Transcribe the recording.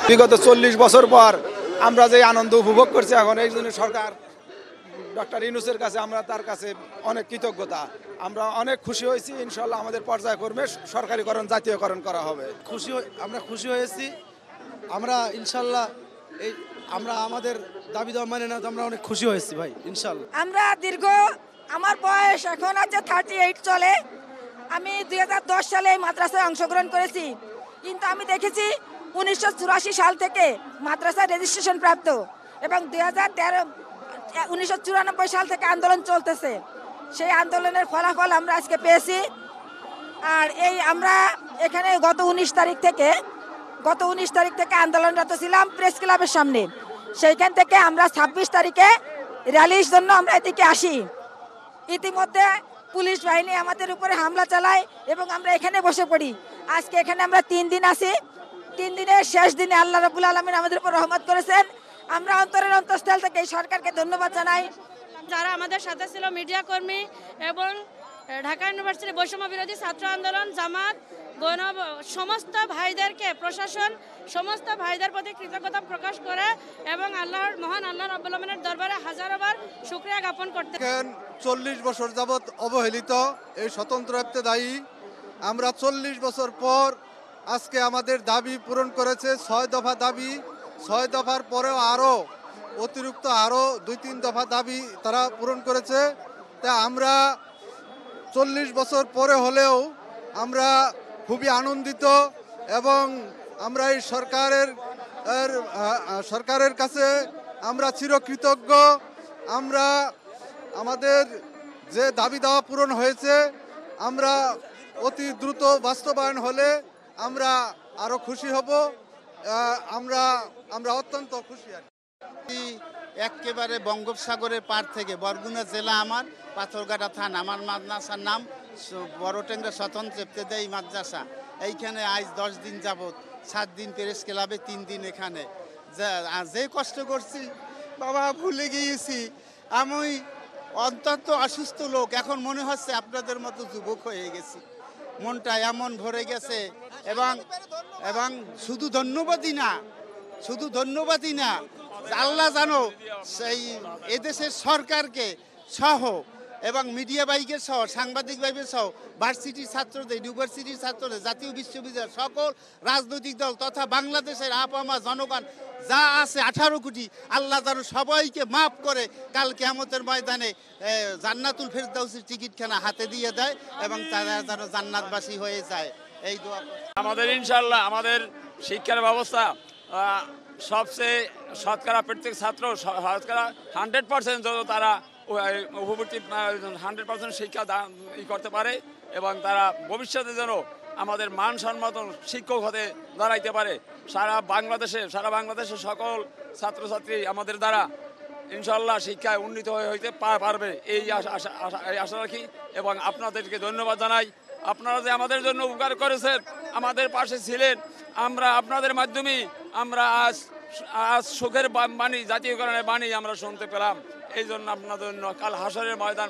বিগত 40 বছর পর আমরা যে আনন্দ উপভোগ করছি এখন এই জন্য সরকার ডক্টর ইউনূসের কাছে আমরা তার কাছে অনেক কৃতজ্ঞতা। আমরা অনেক খুশি হয়েছি। ইনশাআল্লাহ আমাদের পর্যায়ক্রমে সরকারিকরণ জাতীয়করণ করা হবে। আমরা খুশি হয়েছি। আমরা ইনশাআল্লাহ আমরা আমাদের দাবি দাওয়া মানে না, আমরা অনেক খুশি হয়েছি ভাই ইনশাআল্লাহ। আমরা আমার বয়স এখন আছে 38 চলে। আমি 2010 সালে এই মাদ্রাসায় অংশগ্রহণ করেছি, কিন্তু আমি দেখেছি 1984 সাল থেকে মাদ্রাসায় রেজিস্ট্রেশন প্রাপ্ত এবং 1994 সাল থেকে আন্দোলন চলতেছে। সেই আন্দোলনের ফলাফল আমরা আজকে পেয়েছি। আর আমরা এখানে গত 19 তারিখ থেকে আন্দোলনরত ছিলাম প্রেস ক্লাবের সামনে। সেইখান থেকে আমরা 26 তারিখে র্যালির জন্য আমরা এদিকে আসি। ইতিমধ্যে পুলিশ বাহিনী আমাদের উপরে হামলা চালায় এবং আমরা এখানে বসে পড়ি। আজকে এখানে আমরা 3 দিন আছি। 3 দিনের শেষ দিনে আল্লাহ রাব্বুল আলামিন আমাদের উপর রহমত করেছেন। আমরা অন্তরের অন্তঃস্থল থেকে এই সরকারকে ধন্যবাদ জানাই। যারা আমাদের সাথে ছিল মিডিয়া কর্মী এবং ঢাকা ইউনিভার্সিটি বৈষম্য বিরোধী ছাত্র আন্দোলন, জামাত, সমস্ত ভাইদেরকে প্রশাসন সমস্ত ভাইদের প্রতি কৃতজ্ঞতা প্রকাশ করে এবং মহান আল্লাহ রাব্বুল আলামিনের দরবারে হাজারবার শুকরিয়া জ্ঞাপন করতে। 40 বছর যাবৎ অবহেলিত এই স্বতন্ত্র ইবতেদায়ী আমরা 40 বছর পর আজকে আমাদের দাবি পূরণ করেছে। 6 দফা দাবি, 6 দফার পরেও আরও অতিরিক্ত 2-3 দফা দাবি তারা পূরণ করেছে। তা আমরা 40 বছর পরে হলেও আমরা খুবই আনন্দিত এবং আমরা এই সরকারের কাছে আমরা চিরকৃতজ্ঞ। আমরা আমাদের যে দাবি দাওয়া পূরণ হয়েছে আমরা অতি দ্রুত বাস্তবায়ন হলে আমরা আরো খুশি হব। আমরা অত্যন্ত খুশি। একেবারে বঙ্গোপসাগরের পার থেকে বরগুনা জেলা, আমার পাথরঘাটা থানা, আমার মাদ্রাসার নাম বড়টেংরা স্বতন্ত্র ইবতেদায়ী মাদ্রাসা। এইখানে আজ 10 দিন যাবত, 7 দিন প্রেস ক্লাবে, 3 দিন এখানে যে কষ্ট করছি বাবা ভুলে গিয়েছি। আমি অন্তত অসুস্থ লোক, এখন মনে হচ্ছে আপনাদের মতো যুবক হয়ে গেছি। মনটা এমন ভরে গেছে এবং শুধু ধন্যবাদই না আল্লাহ জানো সেই এদেশের সরকারকে সহ এবং মিডিয়া ভাইকে সহ, সাংবাদিক ভাইদের সহ, ভার্সিটির ছাত্রদের, ইউনিভার্সিটির ছাত্রদের, জাতীয় বিশ্ববিদ্যালয়, সকল রাজনৈতিক দল তথা বাংলাদেশের আপামা জনগণ যা আছে 18 কোটি, আল্লাহ যেন সবাইকে মাফ করে কাল কিয়ামতের ময়দানে জান্নাতুল ফেরদাউসের টিকিটখানা হাতে দিয়ে দেয় এবং তারা যেন জান্নাতবাসী হয়ে যায়। এই দোয়া আমাদের ইনশাআল্লাহ আমাদের শিক্ষার ব্যবস্থা সবচেয়ে শতকরা প্রত্যেক ছাত্র শতকরা 100% যত তারা উপবর্তী 100% শিক্ষা করতে পারে এবং তারা ভবিষ্যতে যেন আমাদের মানসম্মত শিক্ষক হতে দাঁড়াইতে পারে। সারা বাংলাদেশে সকল ছাত্রছাত্রী আমাদের দ্বারা ইনশাআল্লাহ শিক্ষায় উন্নীত হইতে পারবে এই আশা রাখি এবং আপনাদেরকে ধন্যবাদ জানাই। আপনারা যে আমাদের জন্য উপকার করেছেন, আমাদের পাশে ছিলেন, আমরা আপনাদের মাধ্যমে আমরা আজ সুখের বাণী, জাতীয়করণের বাণী আমরা শুনতে পেলাম। এই জন্য আপনাদের জন্য কাল হাসরের ময়দান